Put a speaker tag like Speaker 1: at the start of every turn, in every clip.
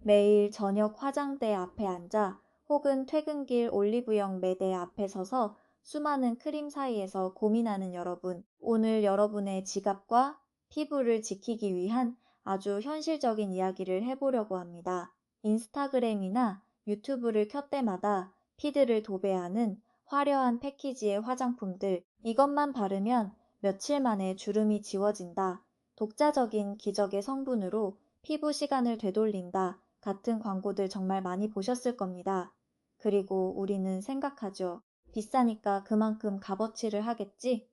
Speaker 1: 매일 저녁 화장대 앞에 앉아 혹은 퇴근길 올리브영 매대 앞에 서서 수많은 크림 사이에서 고민하는 여러분. 오늘 여러분의 지갑과 피부를 지키기 위한 아주 현실적인 이야기를 해보려고 합니다. 인스타그램이나 유튜브를 켤 때마다 피드를 도배하는 화려한 패키지의 화장품들. 이것만 바르면 며칠 만에 주름이 지워진다. 독자적인 기적의 성분으로 피부 시간을 되돌린다. 같은 광고들 정말 많이 보셨을 겁니다. 그리고 우리는 생각하죠. 비싸니까 그만큼 값어치를 하겠지?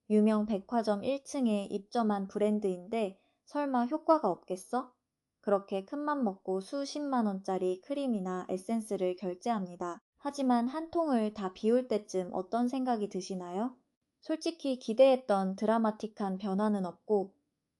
Speaker 1: 유명 백화점 1층에 입점한 브랜드인데 설마 효과가 없겠어? 그렇게 큰맘 먹고 수십만 원짜리 크림이나 에센스를 결제합니다. 하지만 한 통을 다 비울 때쯤 어떤 생각이 드시나요? 솔직히 기대했던 드라마틱한 변화는 없고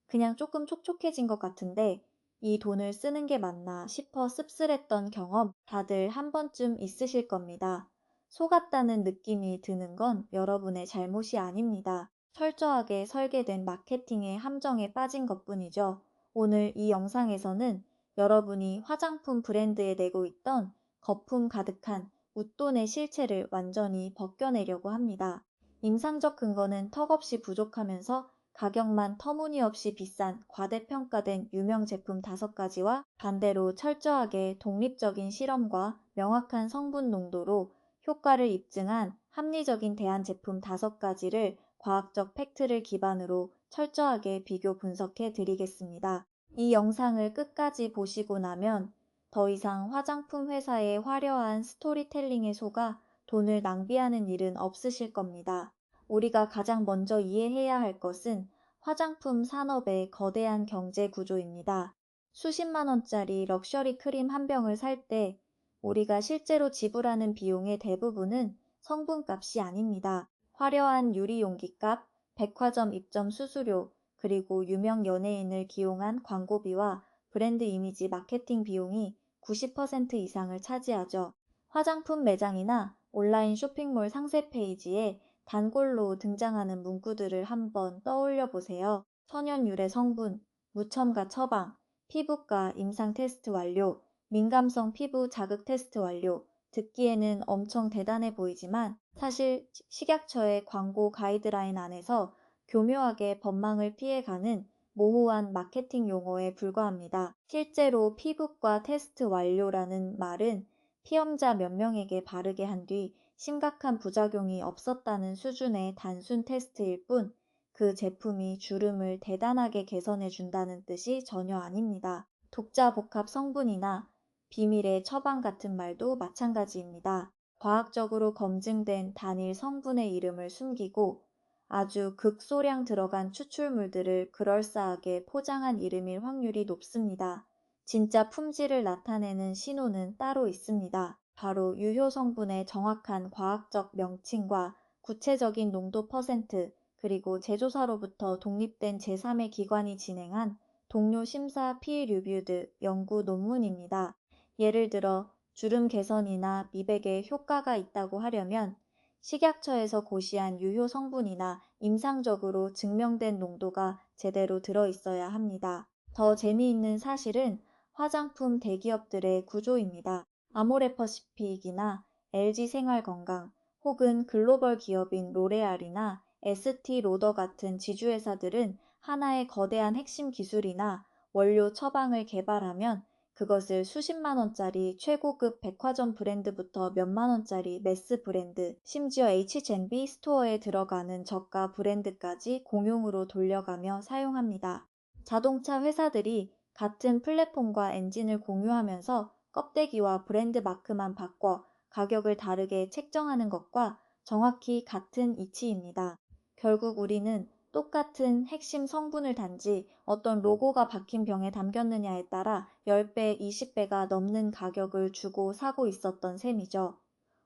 Speaker 1: 그냥 조금 촉촉해진 것 같은데 이 돈을 쓰는 게 맞나 싶어 씁쓸했던 경험 다들 한 번쯤 있으실 겁니다. 속았다는 느낌이 드는 건 여러분의 잘못이 아닙니다. 철저하게 설계된 마케팅의 함정에 빠진 것뿐이죠. 오늘 이 영상에서는 여러분이 화장품 브랜드에 내고 있던 거품 가득한 웃돈의 실체를 완전히 벗겨내려고 합니다. 임상적 근거는 턱없이 부족하면서 가격만 터무니없이 비싼 과대평가된 유명 제품 5가지와 반대로 철저하게 독립적인 실험과 명확한 성분 농도로 효과를 입증한 합리적인 대안 제품 5가지를 과학적 팩트를 기반으로 철저하게 비교 분석해 드리겠습니다. 이 영상을 끝까지 보시고 나면 더 이상 화장품 회사의 화려한 스토리텔링에 속아 돈을 낭비하는 일은 없으실 겁니다. 우리가 가장 먼저 이해해야 할 것은 화장품 산업의 거대한 경제 구조입니다. 수십만 원짜리 럭셔리 크림 한 병을 살 때 우리가 실제로 지불하는 비용의 대부분은 성분값이 아닙니다. 화려한 유리 용기값, 백화점 입점 수수료, 그리고 유명 연예인을 기용한 광고비와 브랜드 이미지 마케팅 비용이 90% 이상을 차지하죠. 화장품 매장이나 온라인 쇼핑몰 상세 페이지에 단골로 등장하는 문구들을 한번 떠올려 보세요. 천연 유래 성분, 무첨가 처방, 피부과 임상 테스트 완료, 민감성 피부 자극 테스트 완료. 듣기에는 엄청 대단해 보이지만 사실 식약처의 광고 가이드라인 안에서 교묘하게 법망을 피해가는 모호한 마케팅 용어에 불과합니다. 실제로 피부과 테스트 완료라는 말은 피험자 몇 명에게 바르게 한 뒤 심각한 부작용이 없었다는 수준의 단순 테스트일 뿐 그 제품이 주름을 대단하게 개선해 준다는 뜻이 전혀 아닙니다. 독자 복합 성분이나 비밀의 처방 같은 말도 마찬가지입니다. 과학적으로 검증된 단일 성분의 이름을 숨기고 아주 극소량 들어간 추출물들을 그럴싸하게 포장한 이름일 확률이 높습니다. 진짜 품질을 나타내는 신호는 따로 있습니다. 바로 유효 성분의 정확한 과학적 명칭과 구체적인 농도 퍼센트, 그리고 제조사로부터 독립된 제3의 기관이 진행한 동료 심사 피해 리뷰드 연구 논문입니다. 예를 들어 주름 개선이나 미백에 효과가 있다고 하려면 식약처에서 고시한 유효 성분이나 임상적으로 증명된 농도가 제대로 들어 있어야 합니다. 더 재미있는 사실은 화장품 대기업들의 구조입니다. 아모레퍼시픽이나 LG생활건강 혹은 글로벌 기업인 로레알이나 에스티로더 같은 지주회사들은 하나의 거대한 핵심 기술이나 원료 처방을 개발하면 그것을 수십만 원짜리 최고급 백화점 브랜드부터 몇만 원짜리 매스 브랜드, 심지어 H&B 스토어에 들어가는 저가 브랜드까지 공용으로 돌려가며 사용합니다. 자동차 회사들이 같은 플랫폼과 엔진을 공유하면서 껍데기와 브랜드 마크만 바꿔 가격을 다르게 책정하는 것과 정확히 같은 이치입니다. 결국 우리는 똑같은 핵심 성분을 단지 어떤 로고가 박힌 병에 담겼느냐에 따라 10배, 20배가 넘는 가격을 주고 사고 있었던 셈이죠.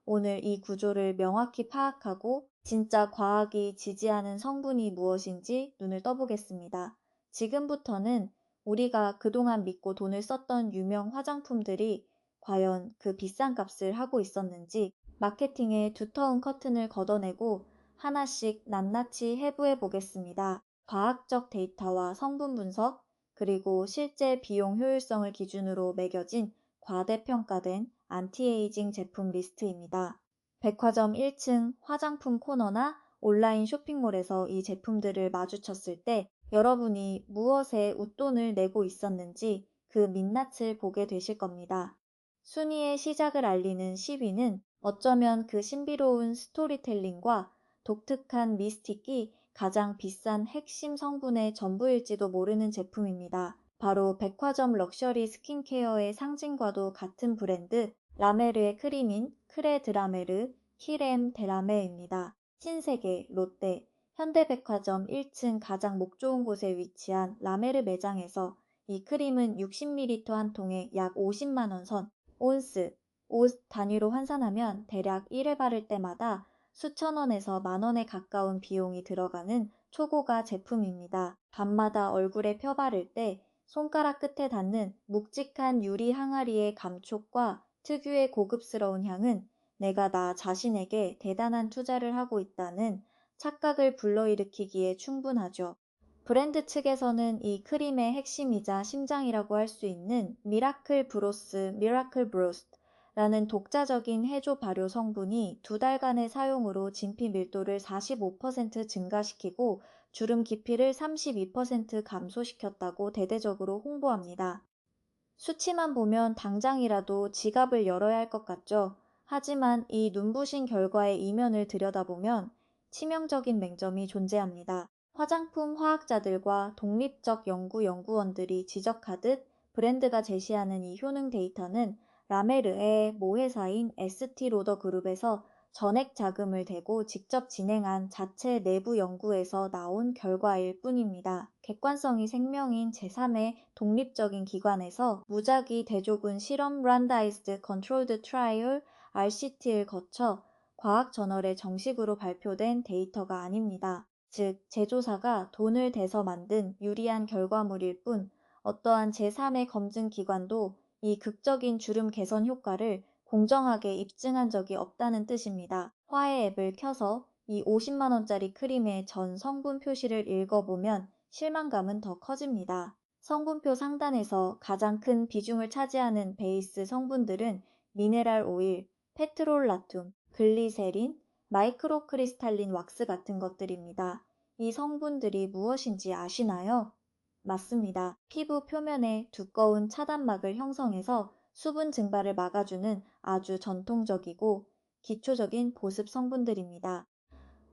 Speaker 1: 오늘 이 구조를 명확히 파악하고 진짜 과학이 지지하는 성분이 무엇인지 눈을 떠보겠습니다. 지금부터는 우리가 그동안 믿고 돈을 썼던 유명 화장품들이 과연 그 비싼 값을 하고 있었는지 마케팅의 두터운 커튼을 걷어내고 하나씩 낱낱이 해부해 보겠습니다. 과학적 데이터와 성분 분석, 그리고 실제 비용 효율성을 기준으로 매겨진 과대평가된 안티에이징 제품 리스트입니다. 백화점 1층 화장품 코너나 온라인 쇼핑몰에서 이 제품들을 마주쳤을 때 여러분이 무엇에 웃돈을 내고 있었는지 그 민낯을 보게 되실 겁니다. 순위의 시작을 알리는 10위는 어쩌면 그 신비로운 스토리텔링과 독특한 미스틱이 가장 비싼 핵심 성분의 전부일지도 모르는 제품입니다. 바로 백화점 럭셔리 스킨케어의 상징과도 같은 브랜드 라메르의 크림인 크레드라메르 키렘 데라메입니다. 신세계, 롯데, 현대백화점 1층 가장 목 좋은 곳에 위치한 라메르 매장에서 이 크림은 60ml 한 통에 약 50만원 선, 온스, 옷 단위로 환산하면 대략 1회 바를 때마다 수천 원에서 만 원에 가까운 비용이 들어가는 초고가 제품입니다. 밤마다 얼굴에 펴바를 때 손가락 끝에 닿는 묵직한 유리 항아리의 감촉과 특유의 고급스러운 향은 내가 나 자신에게 대단한 투자를 하고 있다는 착각을 불러일으키기에 충분하죠. 브랜드 측에서는 이 크림의 핵심이자 심장이라고 할 수 있는 미라클 브로스, 미라클 브로스트라는 독자적인 해조 발효 성분이 2달간의 사용으로 진피 밀도를 45% 증가시키고 주름 깊이를 32% 감소시켰다고 대대적으로 홍보합니다. 수치만 보면 당장이라도 지갑을 열어야 할 것 같죠. 하지만 이 눈부신 결과의 이면을 들여다보면 치명적인 맹점이 존재합니다. 화장품 화학자들과 독립적 연구원들이 지적하듯 브랜드가 제시하는 이 효능 데이터는 라메르의 모회사인 에스티로더 그룹에서 전액 자금을 대고 직접 진행한 자체 내부 연구에서 나온 결과일 뿐입니다. 객관성이 생명인 제3의 독립적인 기관에서 무작위 대조군 실험 Randomized Controlled Trial RCT를 거쳐 과학저널에 정식으로 발표된 데이터가 아닙니다. 즉, 제조사가 돈을 대서 만든 유리한 결과물일 뿐 어떠한 제3의 검증 기관도 이 극적인 주름 개선 효과를 공정하게 입증한 적이 없다는 뜻입니다. 화해 앱을 켜서 이 50만 원짜리 크림의 전 성분 표시를 읽어보면 실망감은 더 커집니다. 성분표 상단에서 가장 큰 비중을 차지하는 베이스 성분들은 미네랄 오일, 페트롤라툼, 글리세린, 마이크로크리스탈린 왁스 같은 것들입니다. 이 성분들이 무엇인지 아시나요? 맞습니다. 피부 표면에 두꺼운 차단막을 형성해서 수분 증발을 막아주는 아주 전통적이고 기초적인 보습 성분들입니다.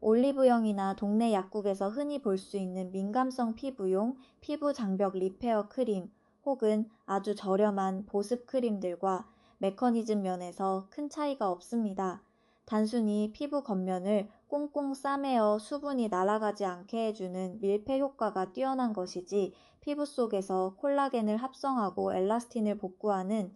Speaker 1: 올리브영이나 동네 약국에서 흔히 볼 수 있는 민감성 피부용 피부 장벽 리페어 크림 혹은 아주 저렴한 보습 크림들과 메커니즘 면에서 큰 차이가 없습니다. 단순히 피부 겉면을 꽁꽁 싸매어 수분이 날아가지 않게 해주는 밀폐 효과가 뛰어난 것이지 피부 속에서 콜라겐을 합성하고 엘라스틴을 복구하는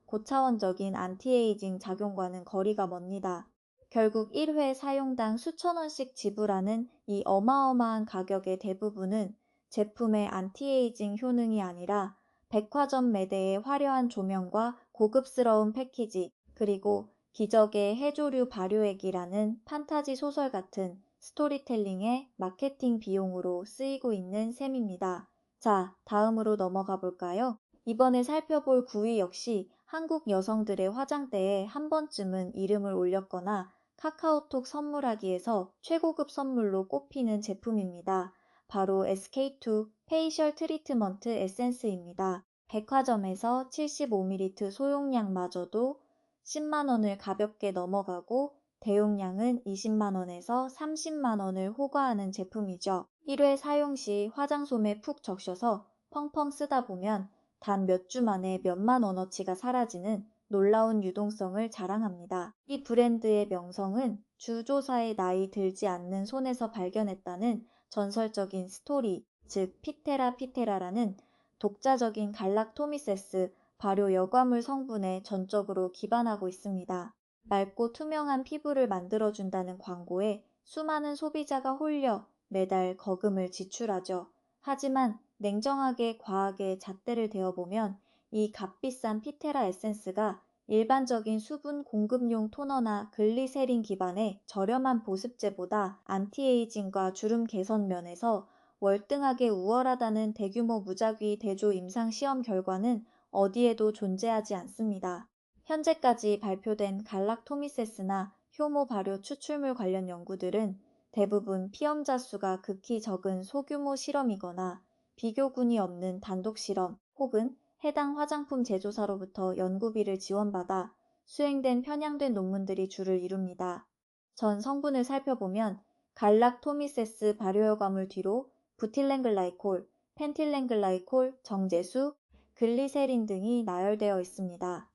Speaker 1: 고차원적인 안티에이징 작용과는 거리가 먼니다. 결국 1회 사용당 수천 원씩 지불하는 이 어마어마한 가격의 대부분은 제품의 안티에이징 효능이 아니라 백화점 매대의 화려한 조명과 고급스러운 패키지, 그리고 기적의 해조류 발효액이라는 판타지 소설 같은 스토리텔링의 마케팅 비용으로 쓰이고 있는 셈입니다. 자, 다음으로 넘어가 볼까요? 이번에 살펴볼 9위 역시 한국 여성들의 화장대에 한 번쯤은 이름을 올렸거나 카카오톡 선물하기에서 최고급 선물로 꼽히는 제품입니다. 바로 SK2 페이셜 트리트먼트 에센스입니다. 백화점에서 75ml 소용량마저도 10만원을 가볍게 넘어가고 대용량은 20만원에서 30만원을 호가하는 제품이죠. 1회 사용 시 화장솜에 푹 적셔서 펑펑 쓰다 보면 단 몇 주 만에 몇만 원어치가 사라지는 놀라운 유동성을 자랑합니다. 이 브랜드의 명성은 주조사의 나이 들지 않는 손에서 발견했다는 전설적인 스토리, 즉 피테라라는 독자적인 갈락토미세스 발효 여과물 성분에 전적으로 기반하고 있습니다. 맑고 투명한 피부를 만들어준다는 광고에 수많은 소비자가 홀려 매달 거금을 지출하죠. 하지만 냉정하게 과학의 잣대를 대어보면 이 값비싼 피테라 에센스가 일반적인 수분 공급용 토너나 글리세린 기반의 저렴한 보습제보다 안티에이징과 주름 개선 면에서 월등하게 우월하다는 대규모 무작위 대조 임상 시험 결과는 어디에도 존재하지 않습니다. 현재까지 발표된 갈락토미세스나 효모 발효 추출물 관련 연구들은 대부분 피험자 수가 극히 적은 소규모 실험이거나 비교군이 없는 단독 실험 혹은 해당 화장품 제조사로부터 연구비를 지원받아 수행된 편향된 논문들이 주를 이룹니다. 전 성분을 살펴보면 갈락토미세스 발효효과물 뒤로 부틸렌글라이콜, 펜틸렌글라이콜, 정제수, 글리세린 등이 나열되어 있습니다.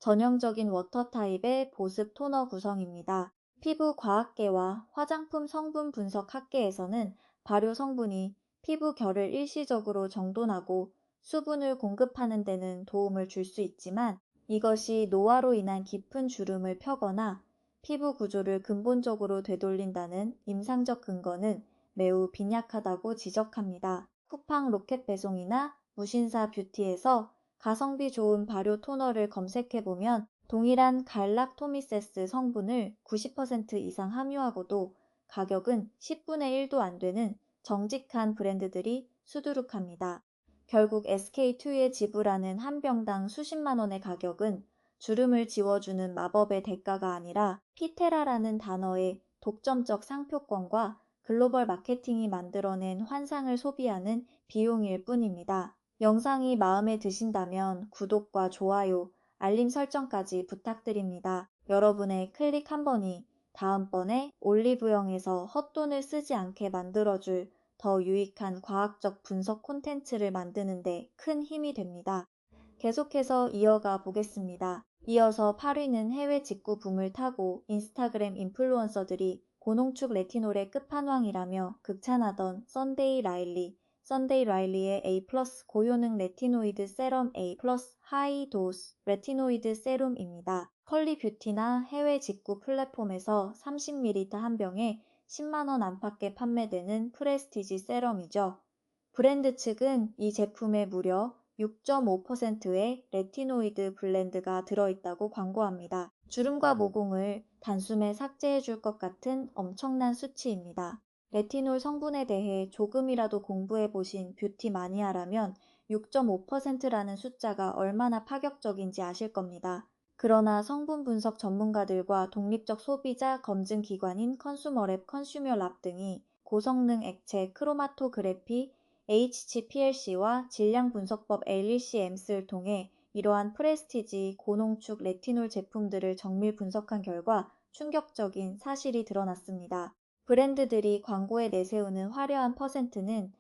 Speaker 1: 전형적인 워터 타입의 보습 토너 구성입니다. 피부 과학계와 화장품 성분 분석 학계에서는 발효 성분이 피부 결을 일시적으로 정돈하고 수분을 공급하는 데는 도움을 줄 수 있지만 이것이 노화로 인한 깊은 주름을 펴거나 피부 구조를 근본적으로 되돌린다는 임상적 근거는 매우 빈약하다고 지적합니다. 쿠팡 로켓 배송이나 무신사 뷰티에서 가성비 좋은 발효 토너를 검색해보면 동일한 갈락토미세스 성분을 90% 이상 함유하고도 가격은 10분의 1도 안 되는 정직한 브랜드들이 수두룩합니다. 결국 SK2에 지불하는 한 병당 수십만 원의 가격은 주름을 지워주는 마법의 대가가 아니라 피테라라는 단어의 독점적 상표권과 글로벌 마케팅이 만들어낸 환상을 소비하는 비용일 뿐입니다. 영상이 마음에 드신다면 구독과 좋아요, 알림 설정까지 부탁드립니다. 여러분의 클릭 한 번이 다음번에 올리브영에서 헛돈을 쓰지 않게 만들어줄 더 유익한 과학적 분석 콘텐츠를 만드는 데 큰 힘이 됩니다. 계속해서 이어가 보겠습니다. 이어서 8위는 해외 직구 붐을 타고 인스타그램 인플루언서들이 고농축 레티놀의 끝판왕이라며 극찬하던 썬데이 라일리의 A+ 고효능 레티노이드 세럼 A+ 하이 도스 레티노이드 세rum입니다. 컬리 뷰티나 해외 직구 플랫폼에서 30ml 한 병에 10만 원 안팎에 판매되는 프레스티지 세럼이죠. 브랜드 측은 이 제품에 무려 6.5%의 레티노이드 블렌드가 들어있다고 광고합니다. 주름과 모공을 단숨에 삭제해줄 것 같은 엄청난 수치입니다. 레티놀 성분에 대해 조금이라도 공부해보신 뷰티 마니아라면 6.5%라는 숫자가 얼마나 파격적인지 아실 겁니다. 그러나 성분 분석 전문가들과 독립적 소비자 검증 기관인 컨슈머랩, 컨슈머랍 등이 고성능 액체 크로마토그래피 HCPLC와 질량분석법 LECMS를 통해 이러한 프레스티지 고농축 레티놀 제품들을 정밀 분석한 결과 충격적인 사실이 드러났습니다. 브랜드들이 광고에 내세우는 화려한 퍼센트는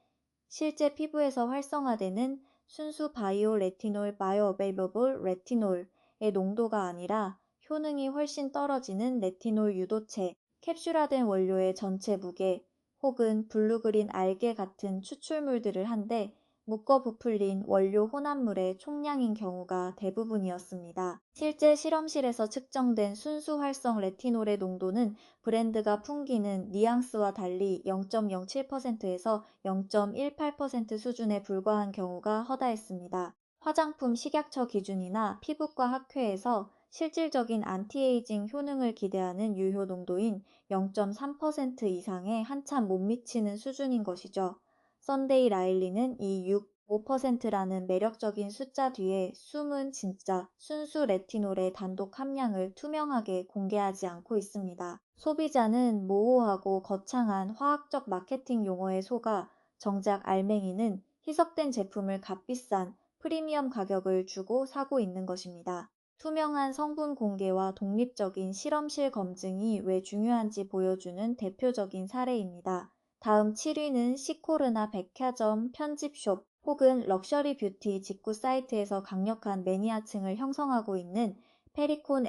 Speaker 1: 실제 피부에서 활성화되는 순수 바이오 레티놀 바이오어베이러블 레티놀의 농도가 아니라 효능이 훨씬 떨어지는 레티놀 유도체, 캡슐화된 원료의 전체 무게 혹은 블루그린 알게 같은 추출물들을 한데 묶어 부풀린 원료 혼합물의 총량인 경우가 대부분이었습니다. 실제 실험실에서 측정된 순수 활성 레티놀의 농도는 브랜드가 풍기는 뉘앙스와 달리 0.07%에서 0.18% 수준에 불과한 경우가 허다했습니다. 화장품 식약처 기준이나 피부과 학회에서 실질적인 안티에이징 효능을 기대하는 유효 농도인 0.3% 이상에 한참 못 미치는 수준인 것이죠. 썬데이 라일리는 이 6, 5%라는 매력적인 숫자 뒤에 숨은 진짜 순수 레티놀의 단독 함량을 투명하게 공개하지 않고 있습니다. 소비자는 모호하고 거창한 화학적 마케팅 용어에 속아 정작 알맹이는 희석된 제품을 값비싼 프리미엄 가격을 주고 사고 있는 것입니다. 투명한 성분 공개와 독립적인 실험실 검증이 왜 중요한지 보여주는 대표적인 사례입니다. 다음 7위는 시코르나 백화점, 편집숍 혹은 럭셔리 뷰티 직구 사이트에서 강력한 매니아층을 형성하고 있는 페리콘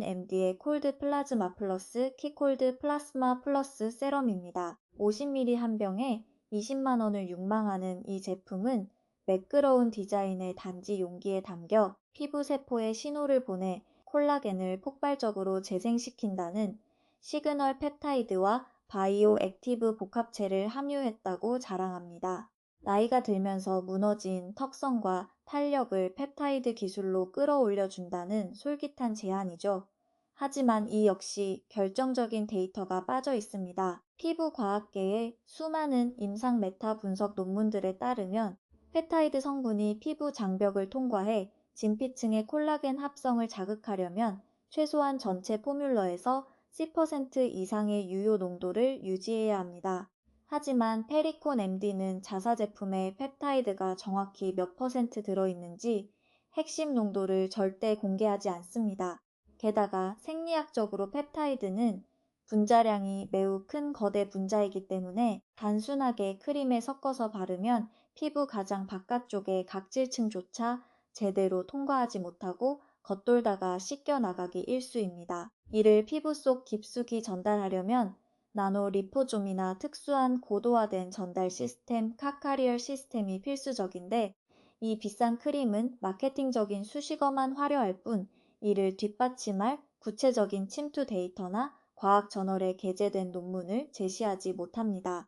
Speaker 1: MD의 콜드 플라즈마 플러스 키콜드 플라스마 플러스 세럼입니다. 50ml 한 병에 20만 원을 육망하는 이 제품은 매끄러운 디자인의 단지 용기에 담겨 피부 세포에 신호를 보내 콜라겐을 폭발적으로 재생시킨다는 시그널 펩타이드와 바이오 액티브 복합체를 함유했다고 자랑합니다. 나이가 들면서 무너진 턱선과 탄력을 펩타이드 기술로 끌어올려준다는 솔깃한 제안이죠. 하지만 이 역시 결정적인 데이터가 빠져 있습니다. 피부 과학계의 수많은 임상 메타 분석 논문들에 따르면 펩타이드 성분이 피부 장벽을 통과해 진피층의 콜라겐 합성을 자극하려면 최소한 전체 포뮬러에서 10% 이상의 유효 농도를 유지해야 합니다. 하지만 페리콘 MD는 자사 제품에 펩타이드가 정확히 몇 퍼센트 들어있는지 핵심 농도를 절대 공개하지 않습니다. 게다가 생리학적으로 펩타이드는 분자량이 매우 큰 거대 분자이기 때문에 단순하게 크림에 섞어서 바르면 피부 가장 바깥쪽의 각질층조차 제대로 통과하지 못하고 겉돌다가 씻겨 나가기 일쑤입니다. 이를 피부 속 깊숙이 전달하려면 나노 리포솜이나 특수한 고도화된 전달 시스템 카카리얼 시스템이 필수적인데 이 비싼 크림은 마케팅적인 수식어만 화려할 뿐 이를 뒷받침할 구체적인 침투 데이터나 과학 저널에 게재된 논문을 제시하지 못합니다.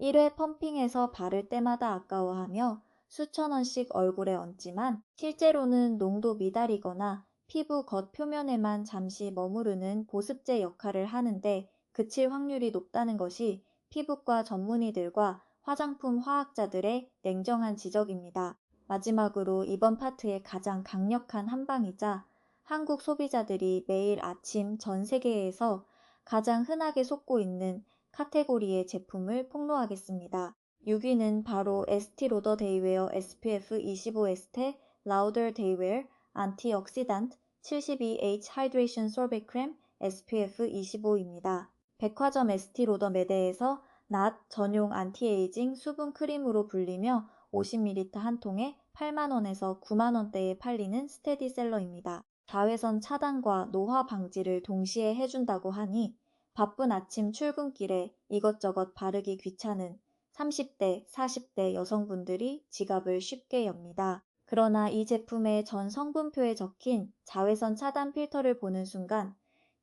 Speaker 1: 1회 펌핑해서 바를 때마다 아까워하며 수천 원씩 얼굴에 얹지만 실제로는 농도 미달이거나 피부 겉 표면에만 잠시 머무르는 보습제 역할을 하는데 그칠 확률이 높다는 것이 피부과 전문의들과 화장품 화학자들의 냉정한 지적입니다. 마지막으로 이번 파트의 가장 강력한 한방이자 한국 소비자들이 매일 아침 전 세계에서 가장 흔하게 속고 있는 카테고리의 제품을 폭로하겠습니다. 6위는 바로 에스티로더 데이웨어 SPF 25 에스테 라우더 데이웨어 안티옥시단트 72H 하이드레이션 소rbet 크림 SPF 25입니다. 백화점 에스티로더 매대에서 낫 전용 안티에이징 수분 크림으로 불리며 50ml 한 통에 8만원에서 9만원대에 팔리는 스테디셀러입니다. 자외선 차단과 노화 방지를 동시에 해준다고 하니 바쁜 아침 출근길에 이것저것 바르기 귀찮은 30대, 40대 여성분들이 지갑을 쉽게 엽니다. 그러나 이 제품의 전 성분표에 적힌 자외선 차단 필터를 보는 순간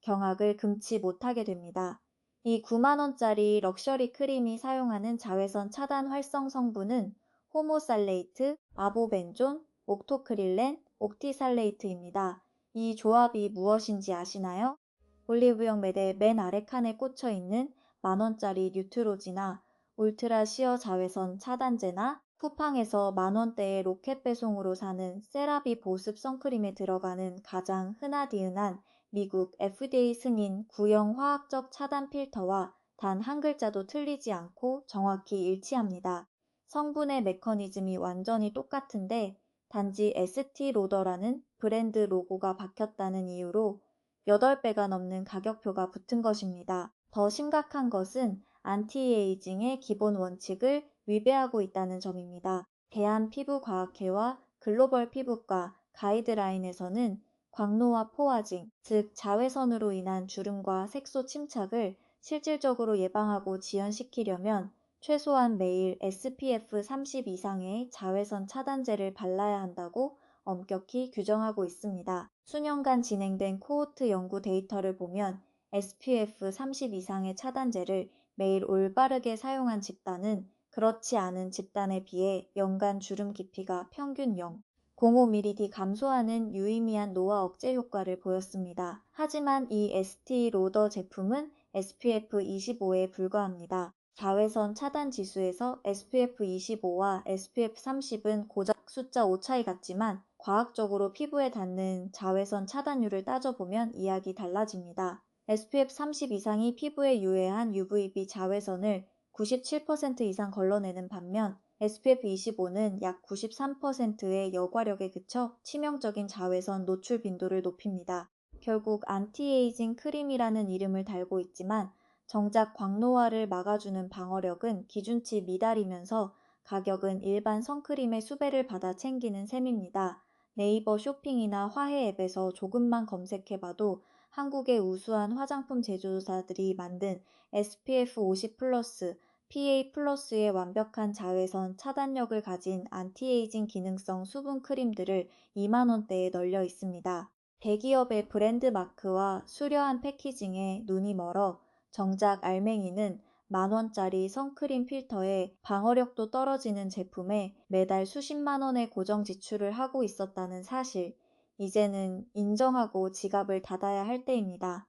Speaker 1: 경악을 금치 못하게 됩니다. 이 9만원짜리 럭셔리 크림이 사용하는 자외선 차단 활성 성분은 호모살레이트, 아보벤존, 옥토크릴렌, 옥티살레이트입니다. 이 조합이 무엇인지 아시나요? 올리브영 매대 맨 아래 칸에 꽂혀 있는 만원짜리 뉴트로지나 울트라 시어 자외선 차단제나 쿠팡에서 만원대의 로켓 배송으로 사는 세라비 보습 선크림에 들어가는 가장 흔하디흔한 미국 FDA 승인 구형 화학적 차단 필터와 단 한 글자도 틀리지 않고 정확히 일치합니다. 성분의 메커니즘이 완전히 똑같은데 단지 에스티로더라는 브랜드 로고가 박혔다는 이유로 8배가 넘는 가격표가 붙은 것입니다. 더 심각한 것은 안티에이징의 기본 원칙을 위배하고 있다는 점입니다. 대한피부과학회와 글로벌 피부과 가이드라인에서는 광노화 포화징, 즉 자외선으로 인한 주름과 색소 침착을 실질적으로 예방하고 지연시키려면 최소한 매일 SPF 30 이상의 자외선 차단제를 발라야 한다고 엄격히 규정하고 있습니다. 수년간 진행된 코호트 연구 데이터를 보면 SPF 30 이상의 차단제를 매일 올바르게 사용한 집단은 그렇지 않은 집단에 비해 연간 주름 깊이가 평균 0.05mm 감소하는 유의미한 노화 억제 효과를 보였습니다. 하지만 이 에스티 로더 제품은 SPF 25에 불과합니다. 자외선 차단 지수에서 SPF 25와 SPF 30은 고작 숫자 5 차이 같지만 과학적으로 피부에 닿는 자외선 차단율을 따져보면 이야기 달라집니다. SPF 30 이상이 피부에 유해한 UVB 자외선을 97% 이상 걸러내는 반면 SPF 25는 약 93%의 여과력에 그쳐 치명적인 자외선 노출 빈도를 높입니다. 결국 안티에이징 크림이라는 이름을 달고 있지만 정작 광노화를 막아주는 방어력은 기준치 미달이면서 가격은 일반 선크림의 수배를 받아 챙기는 셈입니다. 네이버 쇼핑이나 화해 앱에서 조금만 검색해봐도 한국의 우수한 화장품 제조사들이 만든 SPF 50 플러스, PA 플러스의 완벽한 자외선 차단력을 가진 안티에이징 기능성 수분 크림들을 2만원대에 널려 있습니다. 대기업의 브랜드 마크와 수려한 패키징에 눈이 멀어 정작 알맹이는 만원짜리 선크림 필터에 방어력도 떨어지는 제품에 매달 수십만 원의 고정 지출을 하고 있었다는 사실, 이제는 인정하고 지갑을 닫아야 할 때입니다.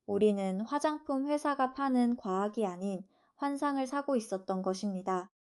Speaker 1: 우리는 화장품 회사가 파는 과학이 아닌 환상을 사고 있었던 것입니다.